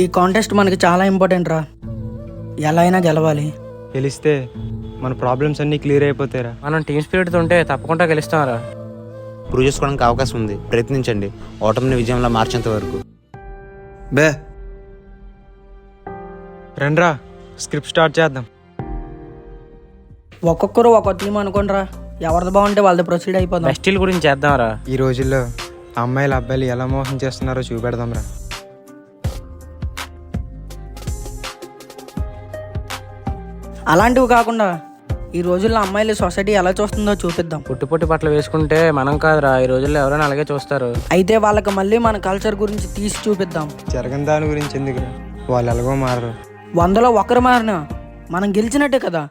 ఈ కాంటెస్ట్ మనకి చాలా ఇంపార్టెంట్ రా. ఎలా అయినా గెలవాలి. గెలిస్తే మన ప్రాబ్లమ్స్ అన్నీ క్లియర్ అయిపోతాయిరా. మనం టీమ్ స్పిరిట్తో ఉంటే తప్పకుండా గెలుస్తాంరా. ప్రూవ్ చేసుకోవడానికి అవకాశం ఉంది, ప్రయత్నించండి. ఓటమిని విజయంలో మార్చేంత వరకు. బే రండ్రా, స్క్రిప్ట్ స్టార్ట్ చేద్దాం. ఒక్కొక్కరు ఒక్కొక్క టీం అనుకోండిరా. ఎవరిది బాగుంటే వాళ్ళది ప్రొసీడ్ అయిపోదాం. బెస్టీల గురించి చేద్దాంరా. ఈ రోజుల్లో అమ్మాయిలు అబ్బాయిలు ఎలా మోసం చేస్తున్నారో చూపెడదాంరా. అలాంటివి కాకుండా ఈ రోజుల్లో అమ్మాయిలు సొసైటీ ఎలా చూస్తుందో చూపిద్దాం. పుట్టి బట్టలు వేసుకుంటే మనం కాదురా, ఈ రోజుల్లో ఎవరైనా అలాగే చూస్తారు. అయితే వాళ్ళకి మళ్ళీ మన కల్చర్ గురించి తీసి చూపిద్దాం. జరగని దాని గురించి ఎందుకురా, వాళ్ళు ఎలాగో మారరు. 100లో 1 మారినా మనం గెలిచినట్టే కదా.